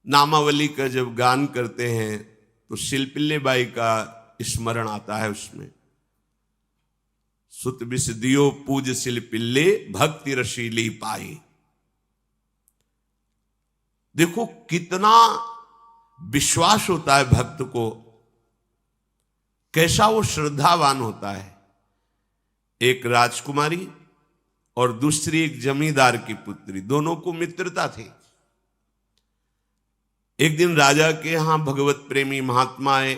नामावली का जब गान करते हैं तो शिल्पिल्ले बाई का स्मरण आता है उसमें। सुत बिस दियो पूज शिल्पिल्ले भक्ति रशीली पाई। देखो कितना विश्वास होता है भक्त को, कैसा वो श्रद्धावान होता है। एक राजकुमारी और दूसरी एक जमींदार की पुत्री, दोनों को मित्रता थी। एक दिन राजा के यहां भगवत प्रेमी महात्मा आए।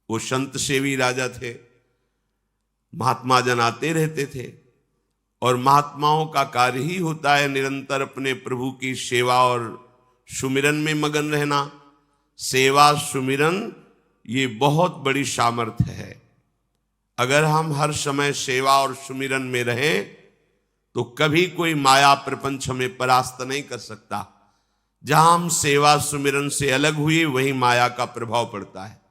वो संत सेवी राजा थे। महात्मा जन आते रहते थे और महात्माओं का कार्य ही होता है निरंतर अपने प्रभु की सेवा और सुमिरन में मगन रहना। सेवा सुमिरन ये बहुत बड़ी सामर्थ्य है। अगर हम हर समय सेवा और सुमिरन में रहें तो कभी कोई माया प्रपंच हमें परास्त नहीं कर सकता। जहां हम सेवा सुमिरन से अलग हुए वहीं माया का प्रभाव पड़ता है।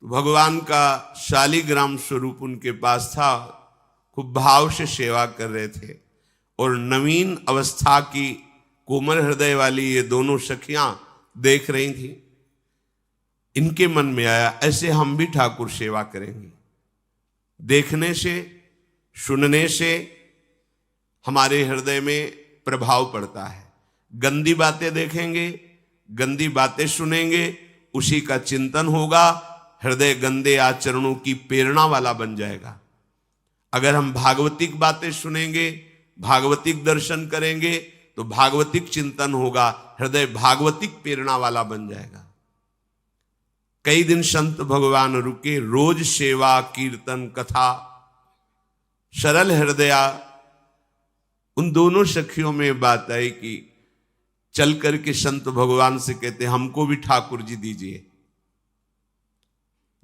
तो भगवान का शालिग्राम स्वरूप उनके पास था। खूब भाव से सेवा कर रहे थे और नवीन अवस्था की कोमल हृदय वाली ये दोनों सखियां देख रही थी। इनके मन में आया ऐसे हम भी ठाकुर सेवा करेंगे। देखने से सुनने से हमारे हृदय में प्रभाव पड़ता है। गंदी बातें देखेंगे, गंदी बातें सुनेंगे, उसी का चिंतन होगा, हृदय गंदे आचरणों की प्रेरणा वाला बन जाएगा। अगर हम भागवतिक बातें सुनेंगे, भागवतिक दर्शन करेंगे तो भागवतिक चिंतन होगा, हृदय भागवतिक प्रेरणा वाला बन जाएगा। कई दिन संत भगवान रुके, रोज सेवा कीर्तन कथा, सरल हृदया। उन दोनों सखियों में बात आई कि चल करके संत भगवान से कहते हमको भी ठाकुर जी दीजिए।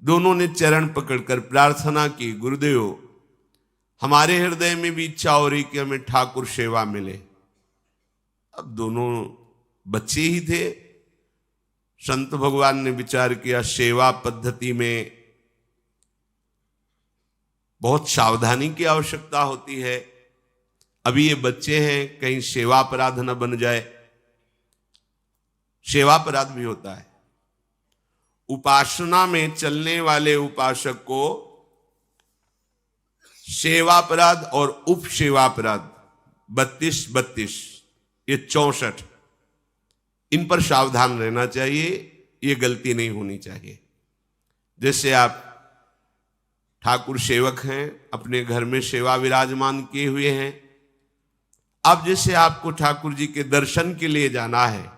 दोनों ने चरण पकड़कर प्रार्थना की, गुरुदेव हमारे हृदय में भी इच्छा हो रही कि हमें ठाकुर सेवा मिले। अब दोनों बच्चे ही थे। संत भगवान ने विचार किया सेवा पद्धति में बहुत सावधानी की आवश्यकता होती है। अभी ये बच्चे हैं, कहीं सेवा अपराध न बन जाए। सेवा अपराध भी होता है। उपासना में चलने वाले उपासक को सेवा अपराध और उप सेवा अपराध 32 ये 64, इन पर सावधान रहना चाहिए। ये गलती नहीं होनी चाहिए। जैसे आप ठाकुर सेवक हैं, अपने घर में सेवा विराजमान किए हुए हैं। अब जैसे आपको ठाकुर जी के दर्शन के लिए जाना है,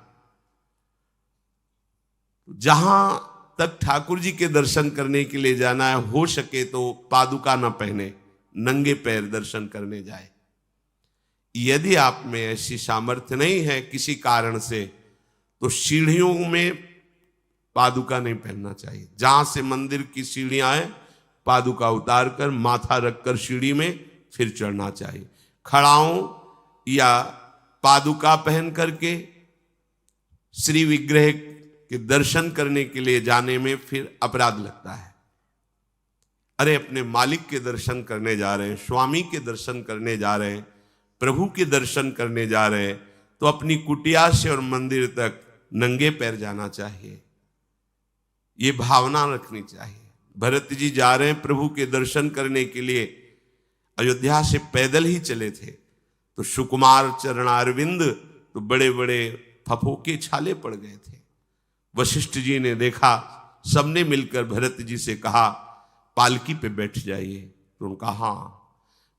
जहां तक ठाकुर जी के दर्शन करने के लिए जाना है, हो सके तो पादुका न पहने, नंगे पैर दर्शन करने जाए। यदि आप में ऐसी सामर्थ्य नहीं है किसी कारण से, तो सीढ़ियों में पादुका नहीं पहनना चाहिए। जहां से मंदिर की सीढ़ियां हैं, पादुका उतार कर माथा रखकर सीढ़ी में फिर चढ़ना चाहिए। खड़ाओं या पादुका पहन करके श्री विग्रह के दर्शन करने के लिए जाने में फिर अपराध लगता है। अरे अपने मालिक के दर्शन करने जा रहे हैं, स्वामी के दर्शन करने जा रहे हैं, प्रभु के दर्शन करने जा रहे हैं, तो अपनी कुटिया से और मंदिर तक नंगे पैर जाना चाहिए। ये भावना रखनी चाहिए। भरत जी जा रहे हैं प्रभु के दर्शन करने के लिए, अयोध्या से पैदल ही चले थे, तो सुकुमार चरणारविंद तो बड़े बड़े फफोके छाले पड़ गए थे। वशिष्ठ जी ने देखा, सबने मिलकर भरत जी से कहा पालकी पे बैठ जाइए। तो उनका हाँ,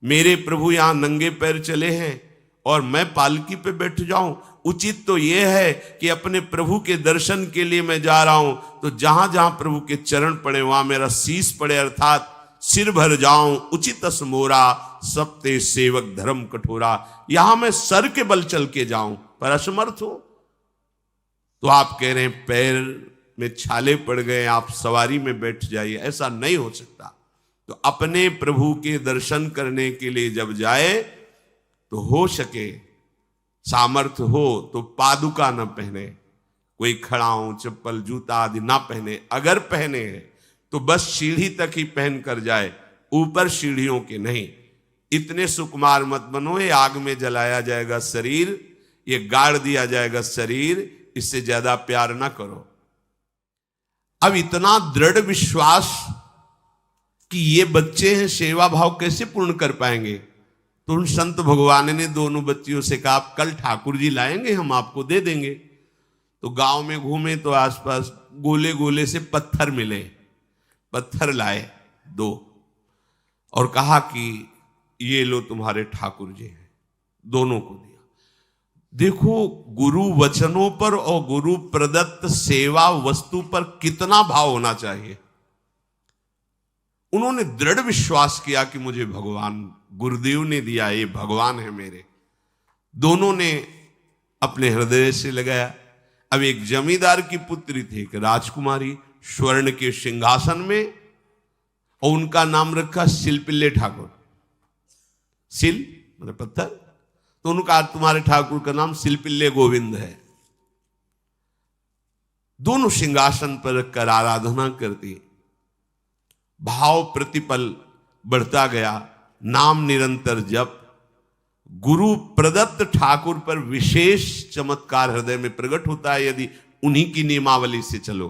मेरे प्रभु यहां नंगे पैर चले हैं और मैं पालकी पे बैठ जाऊं? उचित तो यह है कि अपने प्रभु के दर्शन के लिए मैं जा रहा हूं, तो जहां जहां प्रभु के चरण पड़े वहां मेरा शीश पड़े, अर्थात सिर भर जाऊं। उचित मोरा सप्ते सेवक धर्म कठोरा। यहां मैं सर के बल चल के जाऊं पर असमर्थ हूं। तो आप कह रहे हैं पैर में छाले पड़ गए, आप सवारी में बैठ जाइए। ऐसा नहीं हो सकता। तो अपने प्रभु के दर्शन करने के लिए जब जाए तो हो सके, सामर्थ्य हो तो पादुका न पहने, कोई खड़ाऊं चप्पल जूता आदि ना पहने। अगर पहने हैं तो बस सीढ़ी तक ही पहन कर जाए, ऊपर सीढ़ियों के नहीं। इतने सुकुमार मत बनो, ये आग में जलाया जाएगा शरीर, ये गाड़ दिया जाएगा शरीर, इससे ज्यादा प्यार ना करो। अब इतना दृढ़ विश्वास कि ये बच्चे हैं, सेवा भाव कैसे पूर्ण कर पाएंगे? तो उन संत भगवान ने दोनों बच्चियों से कहा, आप कल ठाकुर जी लाएंगे, हम आपको दे देंगे। तो गांव में घूमे तो आसपास गोले गोले से पत्थर मिले, पत्थर लाए 2 और कहा कि ये लो तुम्हारे ठाकुर जी हैं। दोनों को दिया। देखो गुरु वचनों पर और गुरु प्रदत्त सेवा वस्तु पर कितना भाव होना चाहिए। उन्होंने दृढ़ विश्वास किया कि मुझे भगवान गुरुदेव ने दिया, ये भगवान है मेरे। दोनों ने अपने हृदय से लगाया। अब एक जमींदार की पुत्री थी, एक राजकुमारी, स्वर्ण के सिंहासन में, और उनका नाम रखा सिलपिल्ले ठाकुर। सिल मतलब पत्थर, तो उनका तुम्हारे ठाकुर का नाम सिलपिल्ले गोविंद है। दोनों सिंहासन पर रखकर आराधना करती। भाव प्रतिपल बढ़ता गया, नाम निरंतर जप। गुरु प्रदत्त ठाकुर पर विशेष चमत्कार हृदय में प्रकट होता है यदि उन्हीं की नियमावली से चलो।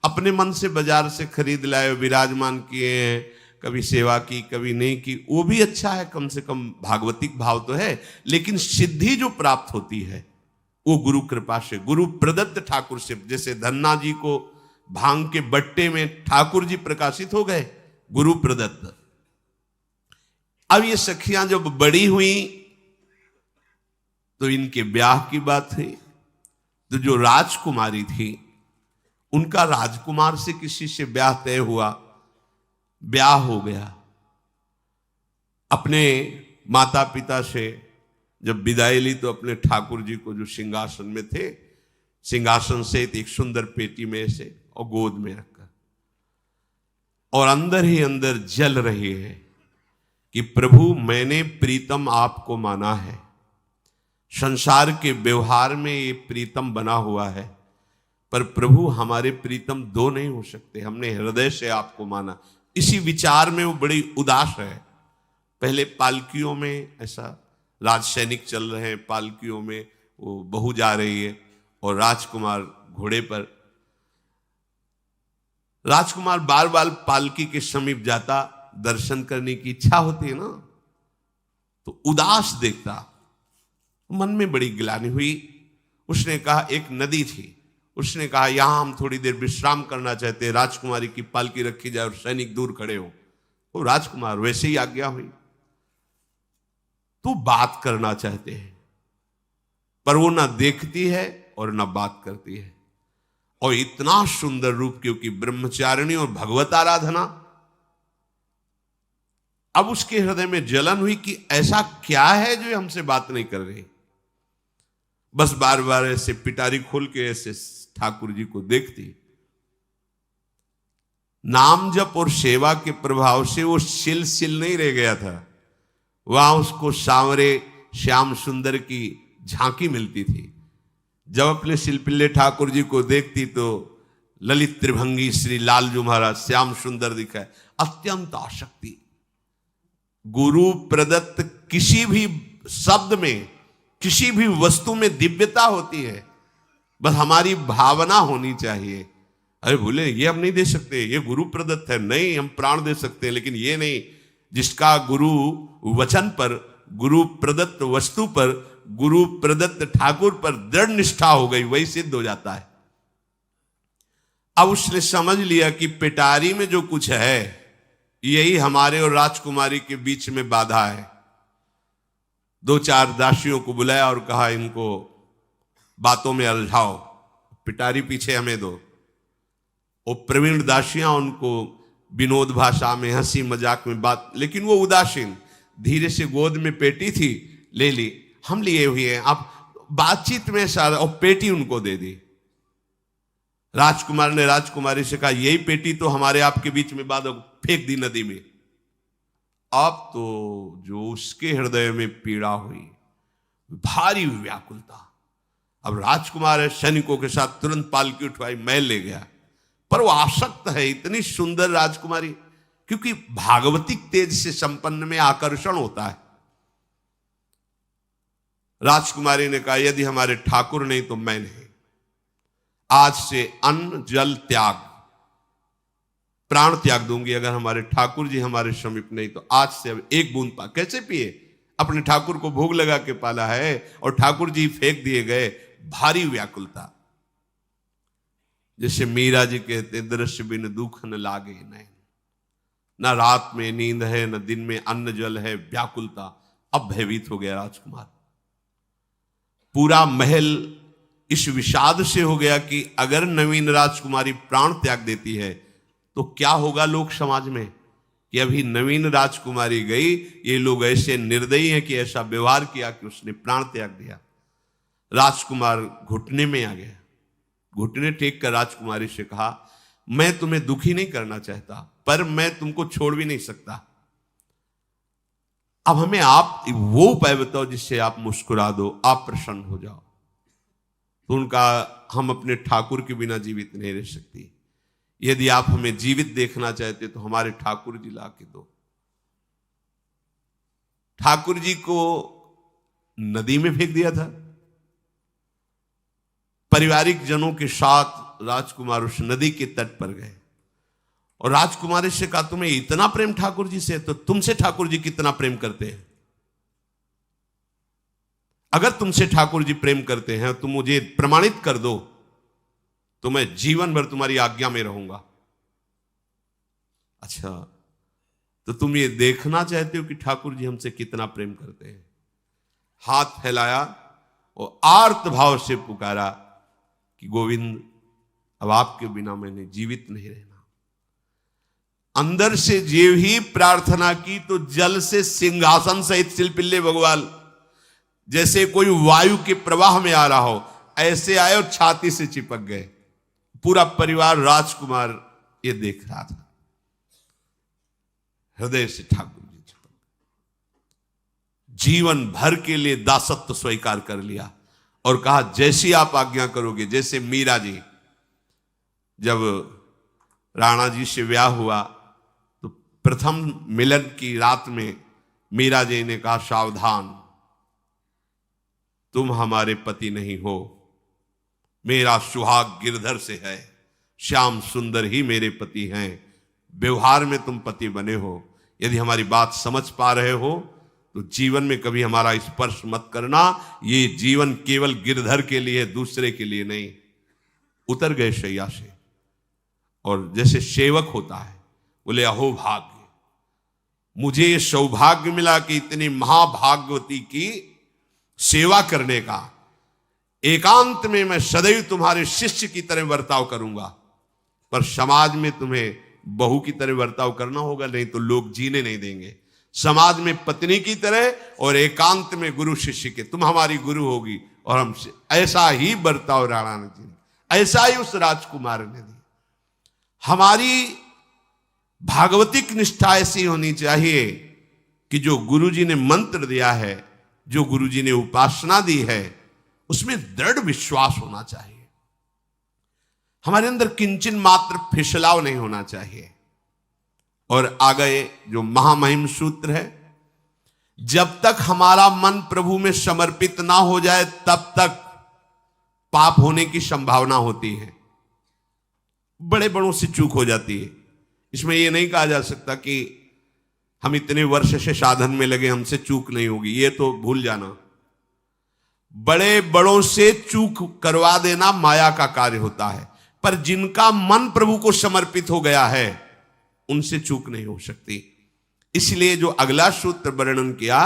अपने मन से बाजार से खरीद लाए, विराजमान किए हैं, कभी सेवा की कभी नहीं की, वो भी अच्छा है, कम से कम भागवतिक भाव तो है। लेकिन सिद्धि जो प्राप्त होती है वो गुरु कृपा से, गुरु प्रदत्त ठाकुर से। जैसे धन्ना जी को भांग के बट्टे में ठाकुर जी प्रकाशित हो गए, गुरु प्रदत्त। अब ये सखियां जब बड़ी हुई तो इनके ब्याह की बात हुई। तो जो राजकुमारी थी उनका राजकुमार से किसी से ब्याह तय हुआ, ब्याह हो गया। अपने माता पिता से जब विदाई ली तो अपने ठाकुर जी को जो सिंहासन में थे, सिंहासन से एक सुंदर पेटी में से और गोद में रखकर, और अंदर ही अंदर जल रही है कि प्रभु मैंने प्रीतम आपको माना है, संसार के व्यवहार में ये प्रीतम बना हुआ है, पर प्रभु हमारे प्रीतम 2 नहीं हो सकते, हमने हृदय से आपको माना। इसी विचार में वो बड़ी उदास है। पहले पालकियों में ऐसा राज सैनिक चल रहे हैं, पालकियों में वो बहू जा रही है और राजकुमार घोड़े पर। राजकुमार बार बार पालकी के समीप जाता, दर्शन करने की इच्छा होती है ना, तो उदास देखता, मन में बड़ी गिलानी हुई। उसने कहा, एक नदी थी, उसने कहा यहां हम थोड़ी देर विश्राम करना चाहते हैं, राजकुमारी की पालकी रखी जाए और सैनिक दूर खड़े हो। तो राजकुमार वैसे ही आज्ञा हुई। तो बात करना चाहते हैं पर वो ना देखती है और ना बात करती है। और इतना सुंदर रूप, क्योंकि ब्रह्मचारिणी और भगवत आराधना। अब उसके हृदय में जलन हुई कि ऐसा क्या है जो हमसे बात नहीं कर रही। बस बार बार ऐसे पिटारी खोल के ऐसे ठाकुर जी को देखती। नाम जप और सेवा के प्रभाव से वो सिल नहीं रह गया था, वहां उसको सांवरे श्याम सुंदर की झांकी मिलती थी। जब अपने शिल्पिल्ले ठाकुर जी को देखती तो ललित त्रिभंगी श्री लालजू महाराज श्याम सुंदर दिखाए, अत्यंत आसक्ति। गुरु प्रदत्त किसी भी शब्द में, किसी भी वस्तु में दिव्यता होती है, बस हमारी भावना होनी चाहिए। अरे बोले ये हम नहीं दे सकते, ये गुरु प्रदत्त है, नहीं हम प्राण दे सकते हैं, लेकिन ये नहीं। जिसका गुरु वचन पर, गुरु प्रदत्त वस्तु पर, गुरु प्रदत्त ठाकुर पर दृढ़ निष्ठा हो गई, वही सिद्ध हो जाता है। अब उसने समझ लिया कि पिटारी में जो कुछ है यही हमारे और राजकुमारी के बीच में बाधा है। 2-4 दासियों को बुलाया और कहा इनको बातों में उलझाओ, पिटारी पीछे हमें दो। वो प्रवीण दासियां उनको विनोद भाषा में, हंसी मजाक में बात, लेकिन वो उदासीन। धीरे से गोद में पेटी थी, ले ली, हम लिए हुए हैं, आप बातचीत में सारा, और पेटी उनको दे दी। राजकुमार ने राजकुमारी से कहा यही पेटी तो हमारे आपके बीच में बात, फेंक दी नदी में। अब तो जो उसके हृदय में पीड़ा हुई, भारी व्याकुलता। अब राजकुमार है, सैनिकों के साथ तुरंत पालकी उठवाई, महल ले गया। पर वो आसक्त है, इतनी सुंदर राजकुमारी, क्योंकि भागवतिक तेज से संपन्न में आकर्षण होता है। राजकुमारी ने कहा, यदि हमारे ठाकुर नहीं तो मैं नहीं। आज से अन्न जल त्याग, प्राण त्याग दूंगी अगर हमारे ठाकुर जी हमारे समीप नहीं तो। आज से अब एक बूंद पा कैसे पिए? अपने ठाकुर को भोग लगा के पाला है और ठाकुर जी फेंक दिए गए। भारी व्याकुलता, जैसे मीरा जी कहते, दृश्य बिन दुख न लागे नैन, ना रात में नींद है न दिन में अन्न जल है, व्याकुलता। अब भयभीत हो गया राजकुमार। पूरा महल इस विषाद से हो गया कि अगर नवीन राजकुमारी प्राण त्याग देती है तो क्या होगा लोक समाज में, कि अभी नवीन राजकुमारी गई, ये लोग ऐसे निर्दयी हैं कि ऐसा व्यवहार किया कि उसने प्राण त्याग दिया। राजकुमार घुटने में आ गया, घुटने टेक कर राजकुमारी से कहा, मैं तुम्हें दुखी नहीं करना चाहता, पर मैं तुमको छोड़ भी नहीं सकता। अब हमें आप वो उपाय बताओ जिससे आप मुस्कुरा दो, आप प्रसन्न हो जाओ। तो उनका, हम अपने ठाकुर के बिना जीवित नहीं रह सकती। यदि आप हमें जीवित देखना चाहते तो हमारे ठाकुर जी ला के दो। ठाकुर जी को नदी में फेंक दिया था। पारिवारिक जनों के साथ राजकुमार उस नदी के तट पर गए और राजकुमारी से कहा, तुम्हें इतना प्रेम ठाकुर जी से, तो तुमसे ठाकुर जी कितना प्रेम करते हैं? अगर तुमसे ठाकुर जी प्रेम करते हैं तो मुझे प्रमाणित कर दो, तो मैं जीवन भर तुम्हारी आज्ञा में रहूंगा। अच्छा, तो तुम ये देखना चाहते हो कि ठाकुर जी हमसे कितना प्रेम करते हैं? हाथ फैलाया और आर्त भाव से पुकारा कि गोविंद, अब आपके बिना मैंने जीवित नहीं रहना। अंदर से जेव ही प्रार्थना की तो जल से सिंहासन सहित सिलपिल्ले भगवान, जैसे कोई वायु के प्रवाह में आ रहा हो, ऐसे आए और छाती से चिपक गए। पूरा परिवार, राजकुमार ये देख रहा था। हृदय से ठाकुर जी चिपक, जीवन भर के लिए दासत्व स्वीकार कर लिया और कहा, जैसी आप आज्ञा करोगे। जैसे मीरा जी, जब राणा जी से ब्याह हुआ तो प्रथम मिलन की रात में मीरा जी ने कहा, सावधान, तुम हमारे पति नहीं हो, मेरा सुहाग गिरधर से है, श्याम सुंदर ही मेरे पति हैं। व्यवहार में तुम पति बने हो, यदि हमारी बात समझ पा रहे हो तो जीवन में कभी हमारा स्पर्श मत करना। ये जीवन केवल गिरधर के लिए, दूसरे के लिए नहीं। उतर गए शैया से और जैसे सेवक होता है, बोले, अहो भाग्य, मुझे ये सौभाग्य मिला कि इतनी महाभागवती की सेवा करने का। एकांत में मैं सदैव तुम्हारे शिष्य की तरह बर्ताव करूंगा, पर समाज में तुम्हें बहू की तरह बर्ताव करना होगा, नहीं तो लोग जीने नहीं देंगे। समाज में पत्नी की तरह और एकांत में गुरु शिष्य के। तुम हमारी गुरु होगी और हमसे ऐसा ही बर्ताव राणा ने जी, ऐसा ही उस राजकुमार ने दिया। हमारी भागवतिक निष्ठा ऐसी होनी चाहिए कि जो गुरु जी ने मंत्र दिया है, जो गुरु जी ने उपासना दी है, उसमें दृढ़ विश्वास होना चाहिए। हमारे अंदर किंचन मात्र फिसलाव नहीं होना चाहिए। और आगे जो महामहिम सूत्र है, जब तक हमारा मन प्रभु में समर्पित ना हो जाए तब तक पाप होने की संभावना होती है। बड़े बड़ों से चूक हो जाती है। इसमें यह नहीं कहा जा सकता कि हम इतने वर्ष से साधन में लगे, हमसे चूक नहीं होगी, ये तो भूल जाना। बड़े बड़ों से चूक करवा देना माया का कार्य होता है, पर जिनका मन प्रभु को समर्पित हो गया है उनसे चूक नहीं हो सकती। इसलिए जो अगला सूत्र वर्णन किया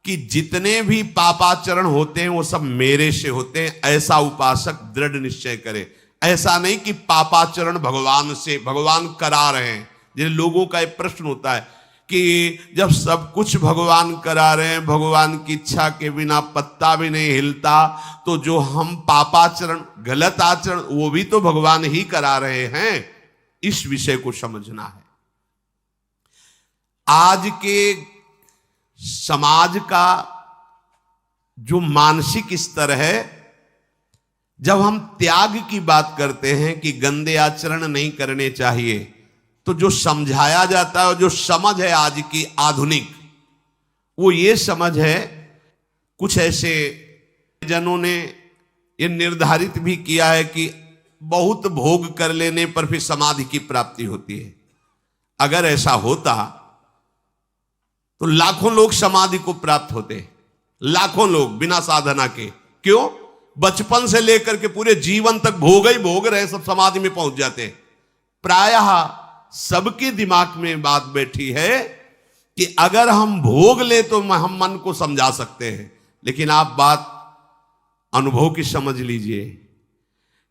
कि जितने भी पापाचरण होते हैं वो सब मेरे से होते हैं, ऐसा उपासक दृढ़ निश्चय करे। ऐसा नहीं कि पापाचरण भगवान से, भगवान करा रहे हैं। जिन लोगों का एक प्रश्न होता है कि जब सब कुछ भगवान करा रहे हैं, भगवान की इच्छा के बिना पत्ता भी नहीं हिलता, तो जो हम पापाचरण, गलत आचरण, वो भी तो भगवान ही करा रहे हैं। इस विषय को समझना है। आज के समाज का जो मानसिक स्तर है, जब हम त्याग की बात करते हैं कि गंदे आचरण नहीं करने चाहिए, तो जो समझाया जाता है, जो समझ है आज की आधुनिक, वो ये समझ है कुछ ऐसे जनों ने ये निर्धारित भी किया है कि बहुत भोग कर लेने पर फिर समाधि की प्राप्ति होती है। अगर ऐसा होता तो लाखों लोग समाधि को प्राप्त होते, लाखों लोग बिना साधना के। क्यों? बचपन से लेकर के पूरे जीवन तक भोग ही भोग रहे, सब समाधि में पहुंच जाते। प्रायः सबके दिमाग में बात बैठी है कि अगर हम भोग ले तो हम मन को समझा सकते हैं, लेकिन आप बात अनुभव की समझ लीजिए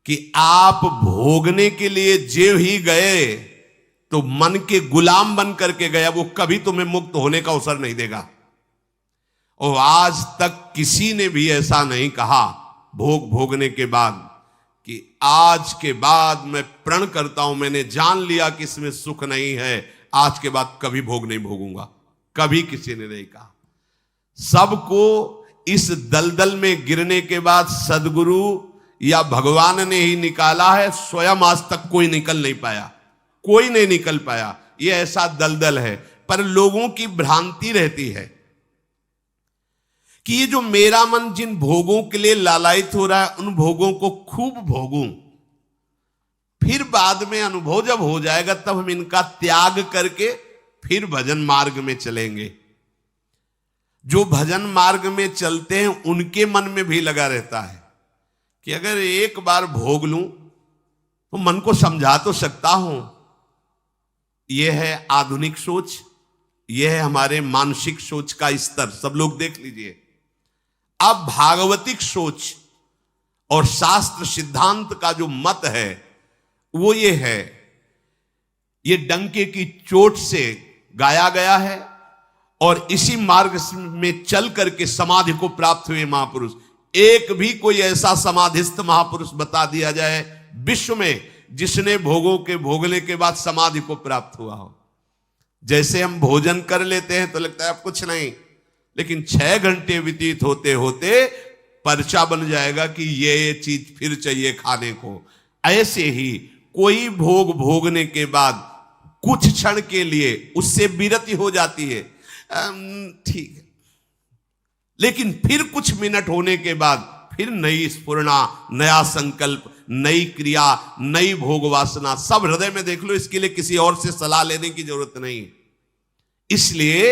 कि आप भोगने के लिए जो ही गए तो मन के गुलाम बन करके गया, वो कभी तुम्हें मुक्त होने का अवसर नहीं देगा। और आज तक किसी ने भी ऐसा नहीं कहा भोग भोगने के बाद कि आज के बाद मैं प्रण करता हूं, मैंने जान लिया कि इसमें सुख नहीं है, आज के बाद कभी भोग नहीं भोगूंगा। कभी किसी ने नहीं कहा। सबको इस दलदल में गिरने के बाद सदगुरु या भगवान ने ही निकाला है, स्वयं आज तक कोई निकल नहीं पाया, कोई नहीं निकल पाया। ये ऐसा दलदल है। पर लोगों की भ्रांति रहती है कि ये जो मेरा मन जिन भोगों के लिए लालायित हो रहा है, उन भोगों को खूब भोगूं, फिर बाद में अनुभव जब हो जाएगा तब हम इनका त्याग करके फिर भजन मार्ग में चलेंगे। जो भजन मार्ग में चलते हैं उनके मन में भी लगा रहता है कि अगर एक बार भोग लूं तो मन को समझा तो सकता हूं। यह है आधुनिक सोच, यह है हमारे मानसिक सोच का स्तर। सब लोग देख लीजिए। अब भागवतिक सोच और शास्त्र सिद्धांत का जो मत है वो ये है, ये डंके की चोट से गाया गया है और इसी मार्ग में चल करके समाधि को प्राप्त हुए महापुरुष। एक भी कोई ऐसा समाधिस्थ महापुरुष बता दिया जाए विश्व में जिसने भोगों के भोगने के बाद समाधि को प्राप्त हुआ हो। जैसे हम भोजन कर लेते हैं तो लगता है अब कुछ नहीं, लेकिन 6 घंटे व्यतीत होते होते पर्चा बन जाएगा कि ये चीज फिर चाहिए खाने को। ऐसे ही कोई भोग भोगने के बाद कुछ क्षण के लिए उससे विरति हो जाती है, ठीक है, लेकिन फिर कुछ मिनट होने के बाद फिर नई स्फुरना, नया संकल्प, नई क्रिया, नई भोग वासना सब हृदय में देख लो। इसके लिए किसी और से सलाह लेने की जरूरत नहीं। इसलिए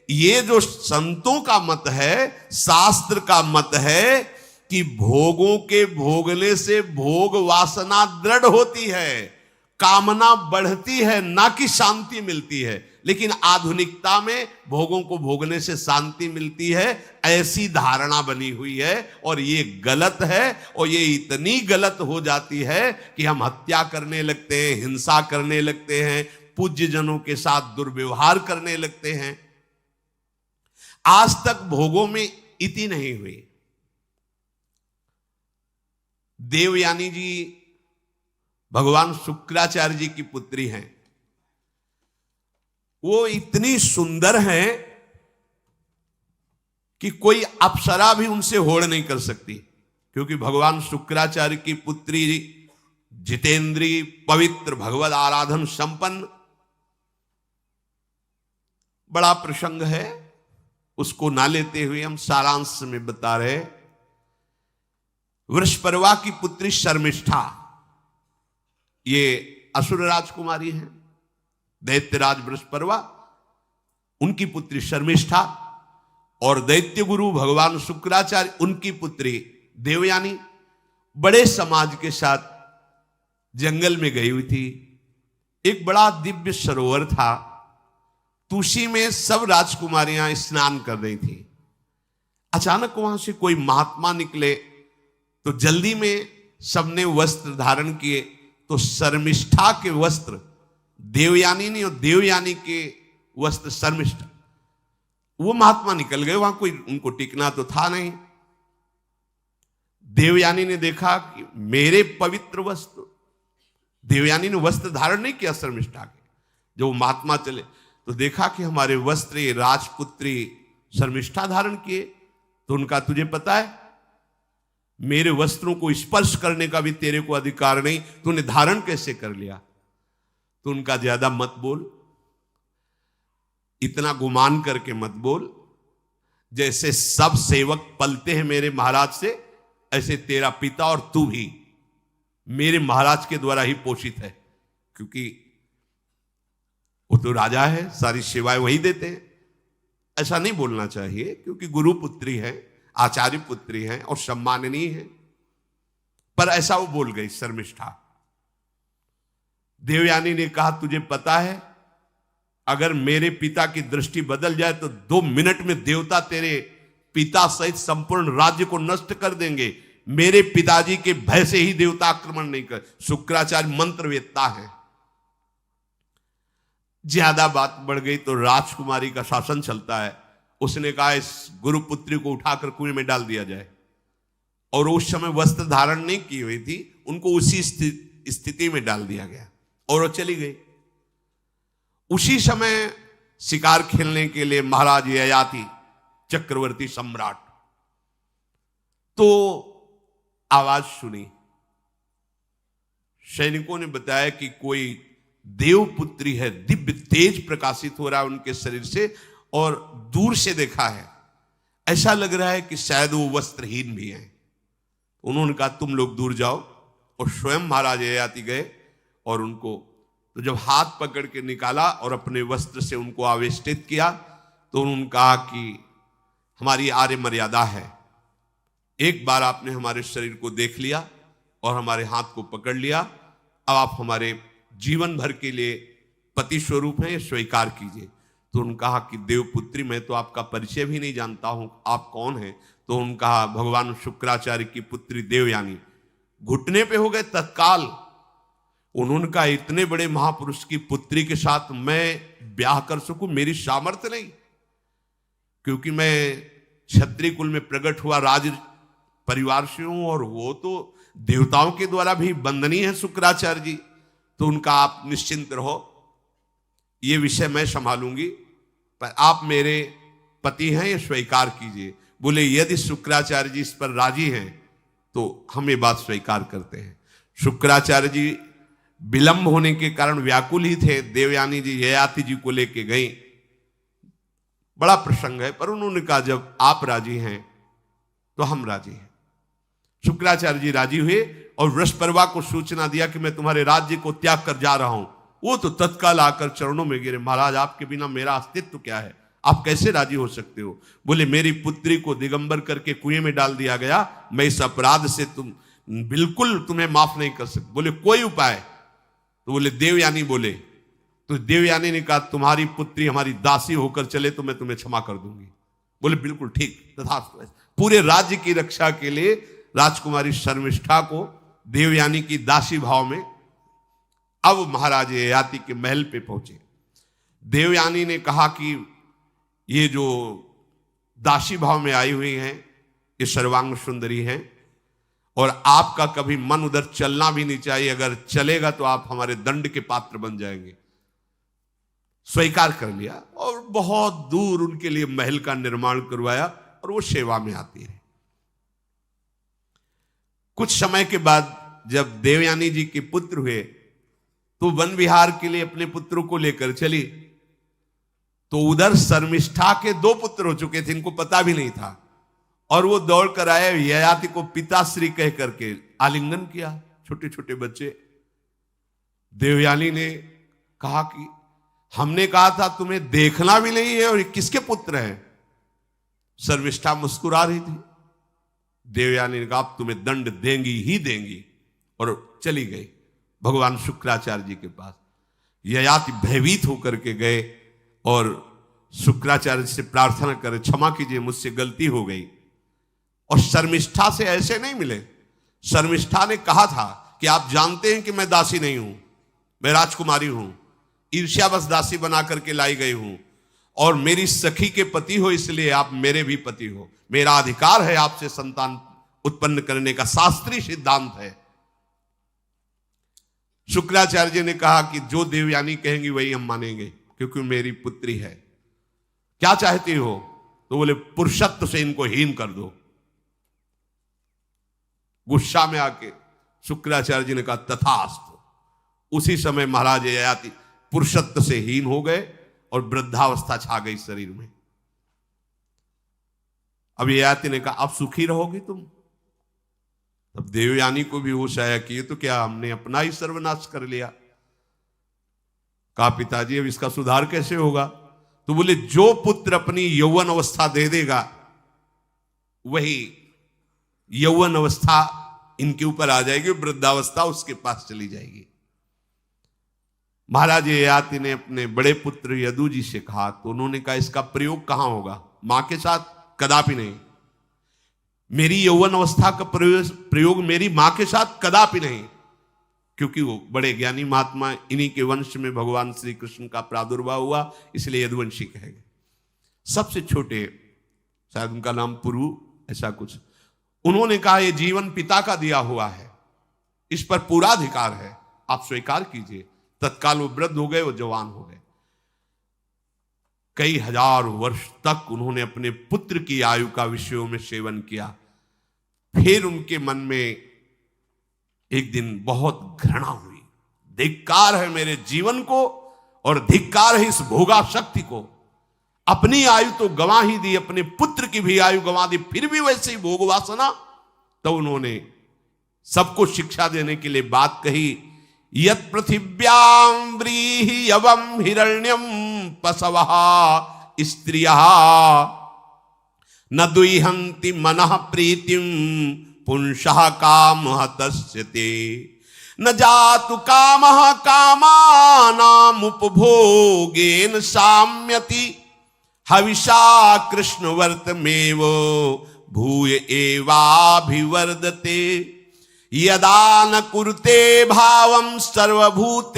ये जो संतों का मत है, शास्त्र का मत है कि भोगों के भोगने से भोग वासना दृढ़ होती है, कामना बढ़ती है, ना कि शांति मिलती है। लेकिन आधुनिकता में भोगों को भोगने से शांति मिलती है, ऐसी धारणा बनी हुई है और ये गलत है। और ये इतनी गलत हो जाती है कि हम हत्या करने लगते हैं, हिंसा करने लगते हैं, पूज्य जनों के साथ दुर्व्यवहार करने लगते हैं। आज तक भोगों में इति नहीं हुई। देवयानी जी भगवान शुक्राचार्य जी की पुत्री हैं। वो इतनी सुंदर हैं कि कोई अप्सरा भी उनसे होड़ नहीं कर सकती, क्योंकि भगवान शुक्राचार्य की पुत्री जितेंद्री, पवित्र, भगवद आराधन संपन्न। बड़ा प्रसंग है, उसको ना लेते हुए हम सारांश में बता रहे। वृषपर्वा की पुत्री शर्मिष्ठा, ये असुर राजकुमारी है। दैत्यराज वृषपर्वा, उनकी पुत्री शर्मिष्ठा, और दैत्य गुरु भगवान शुक्राचार्य, उनकी पुत्री देवयानी बड़े समाज के साथ जंगल में गई हुई थी। एक बड़ा दिव्य सरोवर था, तुलसी में सब राजकुमारियां स्नान कर रही थी। अचानक वहां से कोई महात्मा निकले तो जल्दी में सबने वस्त्र धारण किए। तो शर्मिष्ठा के वस्त्र देवयानी ने और देवयानी के वस्त्र शर्मिष्ठा, वो महात्मा निकल गए। वहां कोई उनको टिकना तो था नहीं। देवयानी ने देखा कि मेरे पवित्र वस्त्र, देवयानी ने वस्त्र धारण नहीं किया शर्मिष्ठा के। जो महात्मा चले तो देखा कि हमारे वस्त्र राजपुत्री शर्मिष्ठा धारण किए। तो उनका तुझे पता है मेरे वस्त्रों को स्पर्श करने का भी तेरे को अधिकार नहीं, तूने धारण कैसे कर लिया? तो उनका ज्यादा मत बोल, इतना गुमान करके मत बोल। जैसे सब सेवक पलते हैं मेरे महाराज से, ऐसे तेरा पिता और तू भी मेरे महाराज के द्वारा ही पोषित है, क्योंकि वो तो राजा है, सारी सेवाएं वही देते हैं। ऐसा नहीं बोलना चाहिए, क्योंकि गुरु पुत्री है, आचार्य पुत्री है और सम्माननीय है, पर ऐसा वो बोल गई शर्मिष्ठा। देवयानी ने कहा, तुझे पता है अगर मेरे पिता की दृष्टि बदल जाए तो 2 मिनट में देवता तेरे पिता सहित संपूर्ण राज्य को नष्ट कर देंगे। मेरे पिताजी के भय से ही देवता आक्रमण नहीं कर। शुक्राचार्य मंत्रवेत्ता है। ज्यादा बात बढ़ गई तो राजकुमारी का शासन चलता है। उसने कहा इस गुरुपुत्री को उठाकर कुएं में डाल दिया जाए, और उस समय वस्त्र धारण नहीं की हुई थी, उनको उसी स्थिति में डाल दिया गया और वो चली गई। उसी समय शिकार खेलने के लिए महाराज ययाति चक्रवर्ती सम्राट तो आवाज सुनी। सैनिकों ने बताया कि कोई देवपुत्री है, दिव्य तेज प्रकाशित हो रहा है उनके शरीर से, और दूर से देखा है ऐसा लग रहा है कि शायद वो वस्त्रहीन भी हैं। उन्होंने कहा तुम लोग दूर जाओ, और स्वयं महाराज ययाति गए और उनको तो जब हाथ पकड़ के निकाला और अपने वस्त्र से उनको आवेष्टित किया तो उन्होंने कहा कि हमारी आर्य मर्यादा है, एक बार आपने हमारे शरीर को देख लिया और हमारे हाथ को पकड़ लिया, अब आप हमारे जीवन भर के लिए पति स्वरूप हैं, स्वीकार कीजिए। तो उन्होंने कहा कि देवपुत्री मैं तो आपका परिचय भी नहीं जानता हूं, आप कौन हैं? तो उन्होंने कहा भगवान शुक्राचार्य की पुत्री देवयानी। घुटने पे हो गए तत्काल। उन्होंने कहा इतने बड़े महापुरुष की पुत्री के साथ मैं ब्याह कर सकूं, मेरी सामर्थ्य नहीं, क्योंकि मैं क्षत्रिय कुल में प्रकट हुआ राज परिवार से हूं, और वो तो देवताओं के द्वारा भी वंदनीय है शुक्राचार्य जी। तो उनका आप निश्चिंत रहो, ये विषय मैं संभालूंगी, पर आप मेरे पति हैं, ये स्वीकार कीजिए। बोले यदि शुक्राचार्य जी इस पर राजी हैं तो हम ये बात स्वीकार करते हैं। शुक्राचार्य जी विलंब होने के कारण व्याकुल ही थे। देवयानी जी ययाति जी को लेके गई, बड़ा प्रसंग है, पर उन्होंने कहा जब आप राजी हैं तो हम राजी हैं। शुक्राचार्य जी राजी हुए और वृषपर्वा को सूचना दिया कि मैं तुम्हारे राज्य को त्याग कर जा रहा हूं। वो तो तत्काल आकर चरणों में गिरे, महाराज आपके बिना मेरा अस्तित्व क्या है, आप कैसे राजी हो सकते हो? बोले मेरी पुत्री को दिगंबर करके कुएं में डाल दिया गया, मैं इस अपराध से बिल्कुल तुम्हें माफ नहीं कर सकती। बोले कोई उपाय? तो बोले देवयानी बोले। तो देवयानी ने कहा तुम्हारी पुत्री हमारी दासी होकर चले तो मैं तुम्हें क्षमा कर दूंगी। बोले बिल्कुल ठीक, तथास्तु। पूरे राज्य की रक्षा के लिए राजकुमारी शर्मिष्ठा को देवयानी की दासी भाव में अब महाराज ययाति के महल पे पहुंचे। देवयानी ने कहा कि ये जो दासी भाव में आई हुई हैं ये सर्वांग सुंदरी हैं, और आपका कभी मन उधर चलना भी नहीं चाहिए, अगर चलेगा तो आप हमारे दंड के पात्र बन जाएंगे। स्वीकार कर लिया और बहुत दूर उनके लिए महल का निर्माण करवाया और वो सेवा में आती रही। कुछ समय के बाद जब देवयानी जी के पुत्र हुए तो वन विहार के लिए अपने पुत्रों को लेकर चली, तो उधर शर्मिष्ठा के 2 पुत्र हो चुके थे, इनको पता भी नहीं था, और वो दौड़ कर आए, ययाति को पिताश्री कह करके आलिंगन किया, छोटे छोटे बच्चे। देवयानी ने कहा कि हमने कहा था तुम्हें देखना भी नहीं है और ये किसके पुत्र हैं? शर्मिष्ठा मुस्कुरा रही थी। देवयानी ने कहा तुम्हें दंड देंगी ही देंगी, और चली गई भगवान शुक्राचार्य जी के पास। ययाति भयभीत होकर के गए और शुक्राचार्य से प्रार्थना करे क्षमा कीजिए मुझसे गलती हो गई। और शर्मिष्ठा से ऐसे नहीं मिले। शर्मिष्ठा ने कहा था कि आप जानते हैं कि मैं दासी नहीं हूं, मैं राजकुमारी हूं, ईर्ष्यावश दासी बना करके लाई गई हूं, और मेरी सखी के पति हो इसलिए आप मेरे भी पति हो, मेरा अधिकार है आपसे संतान उत्पन्न करने का, शास्त्रीय सिद्धांत है। शुक्राचार्य जी ने कहा कि जो देवयानी कहेंगी वही हम मानेंगे, क्योंकि मेरी पुत्री है। क्या चाहती हो? तो बोले पुरुषत्व से इनको हीन कर दो। गुस्सा में आके शुक्राचार्य जी ने कहा तथास्तु। उसी समय महाराज ययाति पुरुषत्व से हीन हो गए और वृद्धावस्था छा गई शरीर में। अब ययाति ने कहा अब सुखी रहोगे तुम। तब देवयानी को भी होश आया कि ये तो क्या हमने अपना ही सर्वनाश कर लिया। कहा पिताजी अब इसका सुधार कैसे होगा? तो बोले जो पुत्र अपनी यौवन अवस्था दे देगा वही यौवन अवस्था इनके ऊपर आ जाएगी, वृद्धावस्था उसके पास चली जाएगी। महाराज ययाति ने अपने बड़े पुत्र यदु जी से कहा, तो उन्होंने कहा इसका प्रयोग कहां होगा? मां के साथ कदापि नहीं। मेरी यौवन अवस्था का प्रयोग मेरी मां के साथ कदापि नहीं, क्योंकि वो बड़े ज्ञानी महात्मा, इन्हीं के वंश में भगवान श्री कृष्ण का प्रादुर्भाव हुआ, इसलिए यदुवंशी कहे गए। सबसे छोटे, शायद उनका नाम पुरु, ऐसा कुछ, उन्होंने कहा यह जीवन पिता का दिया हुआ है, इस पर पूरा अधिकार है, आप स्वीकार कीजिए। तत्काल वो वृद्ध हो गए, वो जवान हो गए। कई हजार वर्ष तक उन्होंने अपने पुत्र की आयु का विषयों में सेवन किया। फिर उनके मन में एक दिन बहुत घृणा हुई, धिक्कार है मेरे जीवन को और धिक्कार है इस भोगा शक्ति को। अपनी आयु तो गंवा ही दी, अपने पुत्र की भी आयु गंवा दी, फिर भी वैसे ही भोग वासना। तो उन्होंने सबको शिक्षा देने के लिए बात कही, यत् पृथिव्यां व्रीहि यवं हिरण्यं पशवः स्त्रियः न दुह्यन्ति मनः प्रीतिं पुंसः कामः तस्यते न जातु कामः कामानाम् उपभोगेन साम्यति हविषा कृष्णवर्तमेव भूय एवाभिवर्धते यदा न कुरुते भावं सर्वभूतेष्वमङ्गलं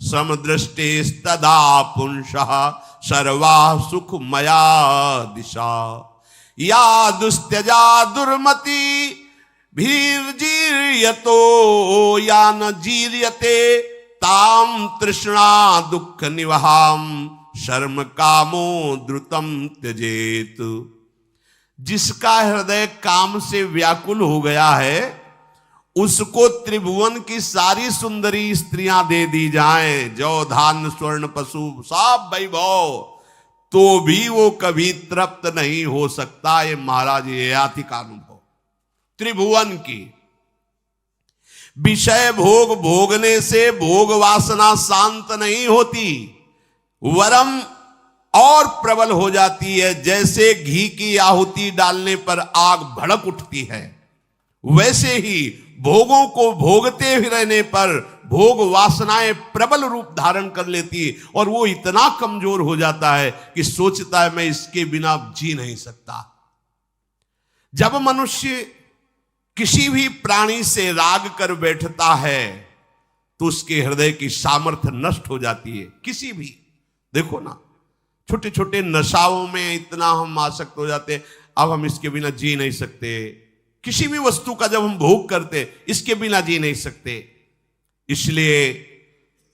समदृष्टेस्तदा पुंसः सर्वा सुखमया दिशा या दुस्त्यजा दुर्मति भीर्जीर्यतो या न जीर्यते ताम तृष्णा दुःख निवहाम शर्म कामो द्रुतम त्यजेत। जिसका हृदय काम से व्याकुल हो गया है उसको त्रिभुवन की सारी सुंदरी स्त्रियां दे दी जाएं, जौ धान्य स्वर्ण पशु सब वैभव, तो भी वो कभी तृप्त नहीं हो सकता। ये महाराज ययाति का अनुभव। त्रिभुवन की विषय भोग भोगने से भोग वासना शांत नहीं होती, वरम और प्रबल हो जाती है। जैसे घी की आहुति डालने पर आग भड़क उठती है, वैसे ही भोगों को भोगते हुए रहने पर भोग वासनाएं प्रबल रूप धारण कर लेती और वो इतना कमजोर हो जाता है कि सोचता है मैं इसके बिना जी नहीं सकता। जब मनुष्य किसी भी प्राणी से राग कर बैठता है तो उसके हृदय की सामर्थ्य नष्ट हो जाती है। किसी भी, देखो ना, छोटे छोटे नशाओं में इतना हम आसक्त हो जाते हैं, अब हम इसके बिना जी नहीं सकते। किसी भी वस्तु का जब हम भोग करते इसके बिना जी नहीं सकते। इसलिए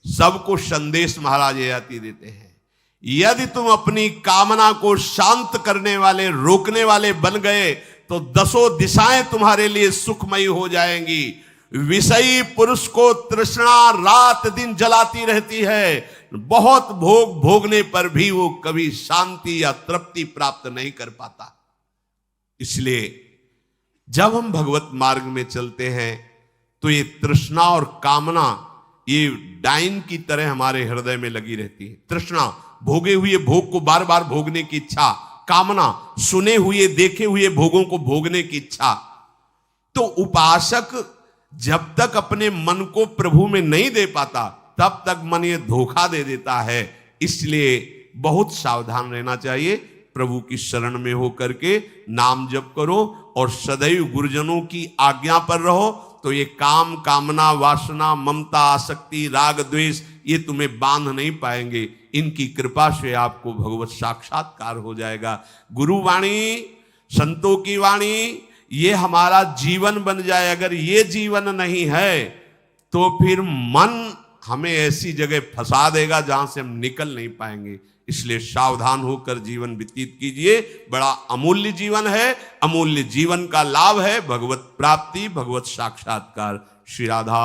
सबको संदेश महाराज ययाति देते हैं, यदि तुम अपनी कामना को शांत करने वाले, रोकने वाले बन गए तो दसों दिशाएं तुम्हारे लिए सुखमयी हो जाएंगी। विषयी पुरुष को तृष्णा रात दिन जलाती रहती है, बहुत भोग भोगने पर भी वो कभी शांति या तृप्ति प्राप्त नहीं कर पाता। इसलिए जब हम भगवत मार्ग में चलते हैं तो ये तृष्णा और कामना ये डाइन की तरह हमारे हृदय में लगी रहती है। तृष्णा, भोगे हुए भोग को बार बार भोगने की इच्छा, कामना, सुने हुए देखे हुए भोगों को भोगने की इच्छा। तो उपासक जब तक अपने मन को प्रभु में नहीं दे पाता तब तक मन ये धोखा दे देता है। इसलिए बहुत सावधान रहना चाहिए। प्रभु की शरण में हो करके नाम जप करो और सदैव गुरुजनों की आज्ञा पर रहो, तो ये काम, कामना, वासना, ममता, आसक्ति, राग, द्वेष ये तुम्हें बांध नहीं पाएंगे। इनकी कृपा से आपको भगवत साक्षात्कार हो जाएगा। गुरु वाणी, संतों की वाणी, ये हमारा जीवन बन जाए। अगर ये जीवन नहीं है तो फिर मन हमें ऐसी जगह फंसा देगा जहां से हम निकल नहीं पाएंगे। इसलिए सावधान होकर जीवन व्यतीत कीजिए। बड़ा अमूल्य जीवन है, अमूल्य जीवन का लाभ है भगवत प्राप्ति, भगवत साक्षात्कार। श्री राधा।